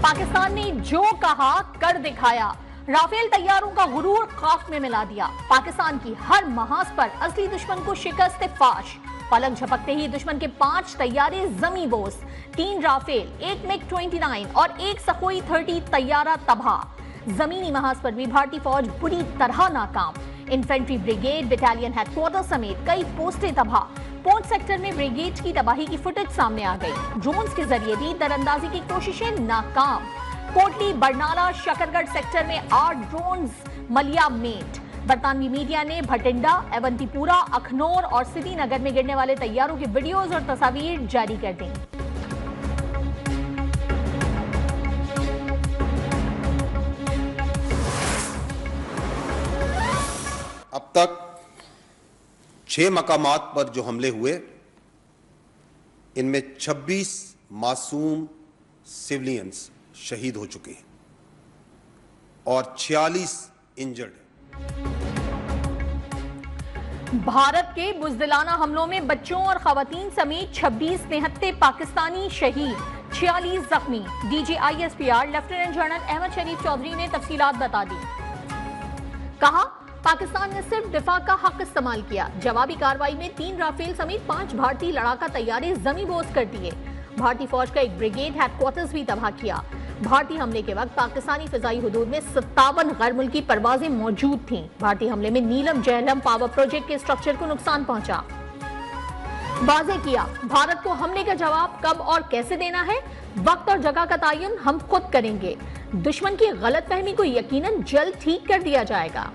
पाकिस्तान ने जो कहा कर दिखाया। राफेल तैयारों का गुरूर खाक में मिला दिया। पाकिस्तान की हर महाज पर असली दुश्मन को शिकस्त फाश। पलक झपकते ही दुश्मन के 5 तैयारे जमी बोस, 3 राफेल, 1 MiG-29 और 1 सखोई 30 तैयारा तबाह। जमीनी महाज पर भी भारतीय फौज बुरी तरह नाकाम। इन्फेंट्री ब्रिगेड, बटालियन हेडक्वार्टर समेत कई पोस्टें तबाह। पोर्ट सेक्टर में ब्रिगेड की तबाही की फुटेज सामने आ गई। ड्रोन्स के जरिए भी दरअंदाजी की कोशिशें नाकाम। कोटली, बरनाला, शकरगढ़ सेक्टर में 8 ड्रोन्स मलिया मेट। बरतानवी मीडिया ने भटिंडा, अवंतीपुरा, अखनौर और सिटी नगर में गिरने वाले तैयारों की वीडियोज और तस्वीर जारी कर दी। अब तक 6 मकामात पर जो हमले हुए, इनमें 26 मासूम सिविलियंस शहीद हो चुके हैं और 46 इंजर्ड। भारत के बुज़दिलाना हमलों में बच्चों और खवातीन समेत 26 निहत्ते पाकिस्तानी शहीद, 46 जख्मी। DGISPR लेफ्टिनेंट जनरल अहमद शरीफ चौधरी ने तफसीलात बता दी। कहा, पाकिस्तान ने सिर्फ दिफा का हक इस्तेमाल किया। जवाबी कार्रवाई में 3 राफेल समेत 5 भारतीय लड़ाका तैयारे जमी बोस कर दिए। भारतीय फौज का एक ब्रिगेड हेडक्वार्टर्स भी तबाह किया। भारतीय हमले के वक्त पाकिस्तानी फिजाई हुदूद में 57 गैर मुल्की परवाजें मौजूद थीं। भारतीय हमले में नीलम जहलम पावर प्रोजेक्ट के स्ट्रक्चर को नुकसान पहुंचा। वाज़ेह किया, भारत को हमले का जवाब कब और कैसे देना है, वक्त और जगह का तयन हम खुद करेंगे। दुश्मन की गलतफहमी को यकीनन जल्द ठीक कर दिया जाएगा।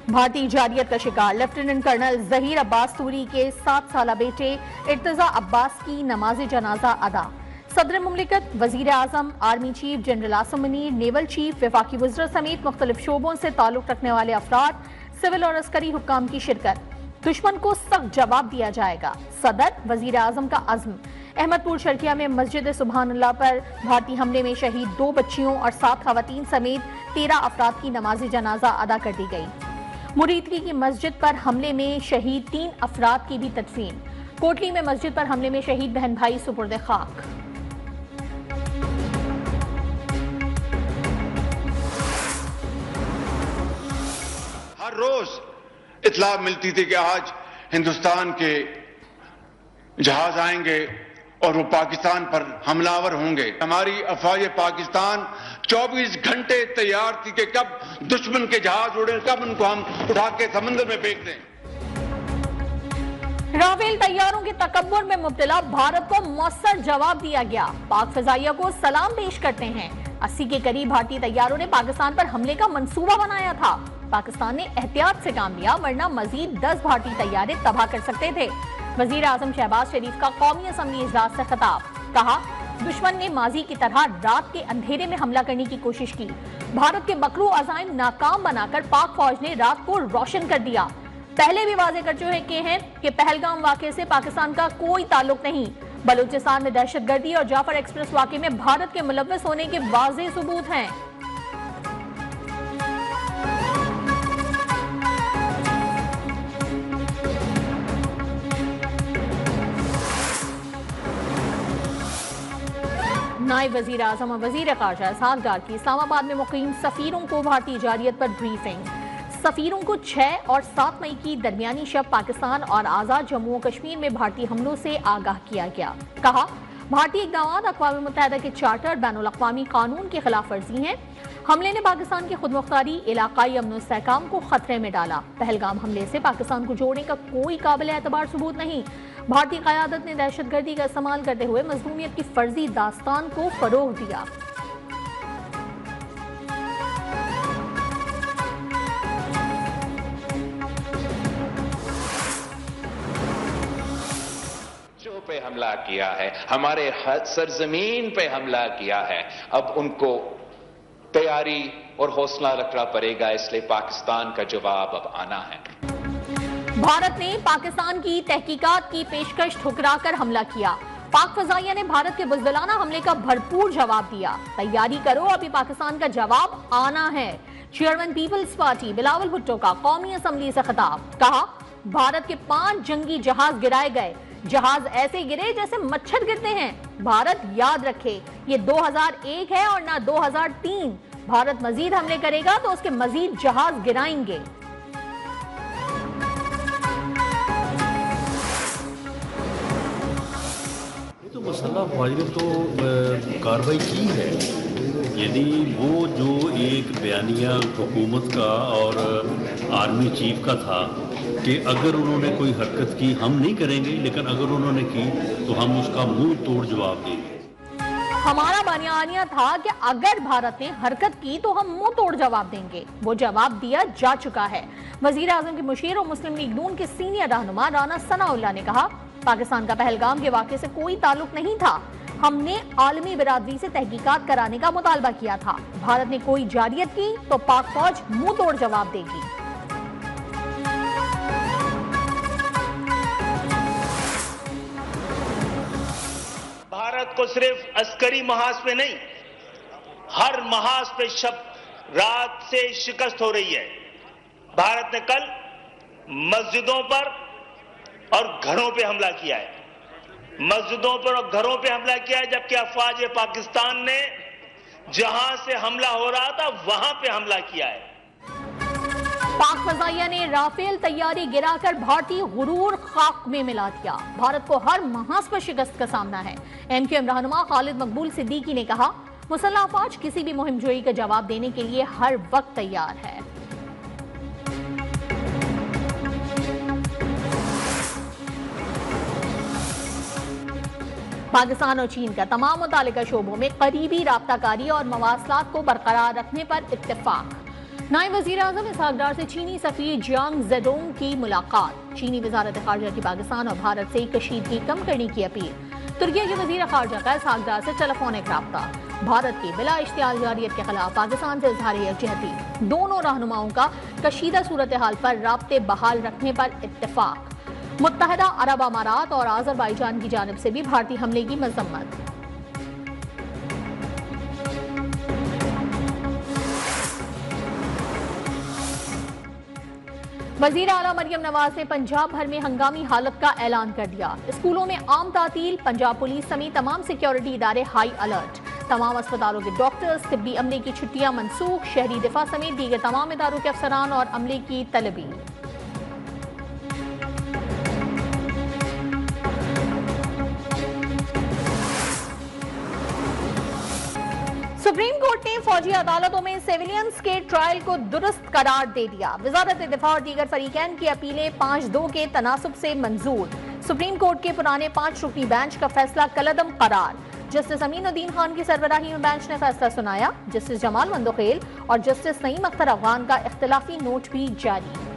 भारतीय जारियत का शिकार लेफ्टिनेंट कर्नल जहीर अब्बास तूरी के 7 साला बेटे इर्तजा अब्बास की नमाज जनाजा अदा। सदर मुमलिकत, वजीर आजम, army chief general Asim Munir, naval chief, वफाकी वज़ीर समेत मुख्तलिफ शोबों से ताल्लुक रखने वाले अफराद, सिविल और अस्करी हुक्काम की शिरकत। दुश्मन को सख्त जवाब दिया जाएगा, सदर वजीर आजम का अज़्म। अहमदपुर शर्किया में मस्जिद सुबहान अल्लाह पर भारतीय हमले में शहीद 2 बच्चियों और 7 खवातीन समेत 13 अफराद की नमाज जनाजा अदा कर दी गई। मुरीदगी की मस्जिद पर हमले में शहीद 3 अफराद की भी तदफीन। कोटली में मस्जिद पर हमले में शहीद बहन भाई सुपुर्द खाक। हर रोज इत्तला मिलती थी कि आज हिंदुस्तान के जहाज आएंगे और वो पाकिस्तान पर हमलावर होंगे। हमारी अफवाज पाकिस्तान 24 घंटे तैयार थी कि कब दुश्मन के जहाज उड़े, कब उनको हम उठा के समंदर में फेंक दें। राफेल तैयारों के तकब्बुर में मुब्तला भारत को मौसर जवाब दिया गया। पाक फिजाइया को सलाम पेश करते हैं। 80 के करीब भारतीय तैयारों ने पाकिस्तान पर हमले का मंसूबा बनाया था। पाकिस्तान ने एहतियात से काम लिया, वरना मजीद 10 भारतीय तैयारे तबाह कर सकते थे। वजीर आजम शहबाज शरीफ का कौमी असम्बली इजलास से खिताब। कहा, दुश्मन ने माजी की तरह रात के अंधेरे में हमला करने की कोशिश की। भारत के मकरू अज़ाइम नाकाम बनाकर पाक फौज ने रात को रोशन कर दिया। पहले भी वाज़ेह कर चुके हैं कि पहलगाम वाक़े से पाकिस्तान का कोई ताल्लुक नहीं। बलूचिस्तान में दहशतगर्दी और जाफर एक्सप्रेस वाक़े में भारत के मुलव्वस होने के वाज़ेह सबूत हैं। नायब वजीर आजम और वजीर ख़ारजा इसहाक डार की इस्लामाबाद में मुक़ीम सफ़ीरों को भारतीय जारियत पर ब्रीफिंग। सफ़ीरों को 6 और 7 मई की दरमियानी शब पाकिस्तान और आज़ाद जम्मू और कश्मीर में भारतीय हमलों से आगाह किया गया। कहा, भारतीय इक़दामात अक़वाम मुत्तहिदा के चार्टर, बैनुल अक़वामी कानून की खिलाफ वर्जी हैं। हमले ने पाकिस्तान की खुदमुख्तारी, इलाकाई अमन इस्तेहकाम को खतरे में डाला। पहलगाम हमले से पाकिस्तान को जोड़ने का कोई काबिल एतबार सबूत नहीं। भारतीय क़यादत ने दहशतगर्दी का इस्तेमाल करते हुए मज़लूमियत की फर्जी दास्तान को फ़रोग़ दिया। पे हमला किया है, हमारे सरजमीन पे हमला किया है। अब उनको तैयारी और हौसला रखना पड़ेगा, इसलिए पाकिस्तान का जवाब अब आना है। भारत ने पाकिस्तान की तहकीकात की पेशकश ठुकराकर हमला किया। पाक फजाइया ने भारत के बुज़दिलाना हमले का भरपूर जवाब दिया। तैयारी करो, अभी पाकिस्तान का जवाब आना है। Chairman People's Party Bilawal Bhutto का कौमी असम्बली से खिताब। कहा, भारत के 5 जंगी जहाज गिराए गए। जहाज ऐसे गिरे जैसे मच्छर गिरते हैं। भारत याद रखे, ये 2001 है और ना 2003। भारत मजीद हमले करेगा तो उसके मजीद जहाज गिराएंगे। तो मुसल्लह अफवाज ने तो कार्रवाई की है। यदि वो जो एक बयानिया हुकूमत का और आर्मी चीफ का था कि अगर उन्होंने कोई हरकत की हम नहीं करेंगे, लेकिन अगर उन्होंने की तो हम उसका मुंह तोड़ जवाब देंगे। हमारा बयानिया था कि अगर भारत ने हरकत की तो हम मुंह तोड़ जवाब देंगे। वो जवाब दिया जा चुका है। वजीर आजम के मुशीर और मुस्लिम लीग नून के सीनियर रहनुमा राना सनाउल्लाह ने कहा, पाकिस्तान का पहलगाम के वाक़े से कोई ताल्लुक नहीं था। हमने आलमी बिरादरी से तहकीकात कराने का मुतालबा किया था। भारत ने कोई जारियत की तो पाक फौज मुंह तोड़ जवाब देगी। भारत को सिर्फ अस्करी महाज पे नहीं, हर महाज पे शब रात से शिकस्त हो रही है। भारत ने कल मस्जिदों पर और घरों पे हमला किया है। मस्जिदों पर और घरों पे हमला किया है, जबकि अफवाज पाकिस्तान ने जहां से हमला हो रहा था वहां पे हमला किया है। पाक फजाइया ने राफेल तैयारी गिराकर भारतीय गुरूर खाक में मिला दिया। भारत को हर महाज पर शिकस्त का सामना है। एमक्यूएम रहनुमा खालिद मकबूल सिद्दीकी ने कहा, मुसल्लह अफवाज किसी भी मुहिमजोई का जवाब देने के लिए हर वक्त तैयार है। पाकिस्तान और चीन का तमाम मुतालिका शोबों में करीबी राब्ताकारी और मवासलात को बरकरार रखने पर इत्तेफाक। नायब वज़ीर आज़म इसहाक डार से चीनी सफ़ीर जियांग ज़ेडोंग की मुलाकात। चीनी वज़ारत ख़ारजा की पाकिस्तान और भारत से कशीदगी कम करने की अपील। तुर्की के वज़ीर ख़ारजा का इसहाक डार से टेलीफोनिक राब्ता। भारत की बिला इश्तियाल जारियत के खिलाफ पाकिस्तान से इज़हार यकजहती। दोनों रहनुमाओं का कशीदा सूरत हाल पर राब्ते बहाल रखने पर इत्तेफाक। मुत्तहदा अरब अमारात और आज़रबाईजान की जानिब से भी भारतीय हमले की मज़म्मत। वज़ीर आला मरियम नवाज ने पंजाब भर में हंगामी हालत का ऐलान कर दिया। स्कूलों में आम तातील, पंजाब पुलिस समेत तमाम सिक्योरिटी इदारे हाई अलर्ट। तमाम अस्पतालों के डॉक्टर्स, तिब्बी अमले की छुट्टियां मनसूख। शहरी दिफा समेत दीगर तमाम इदारों के अफसरान और अमले की तलबी। सुप्रीम कोर्ट ने फौजी अदालतों में सिविलियंस के ट्रायल को दुरुस्त करार दे दिया। वजारत दिफा और दीगर फरीकैन की अपीलें 5-2 के तनासुब से मंजूर। सुप्रीम कोर्ट के पुराने 5 रुकनी बेंच का फैसला कलअदम करार। जस्टिस अमीनुद्दीन खान की सरबराही में बेंच ने फैसला सुनाया। जस्टिस जमाल मंदोखेल और जस्टिस नईम अख्तर अफगान का इख्तिलाफी नोट भी जारी।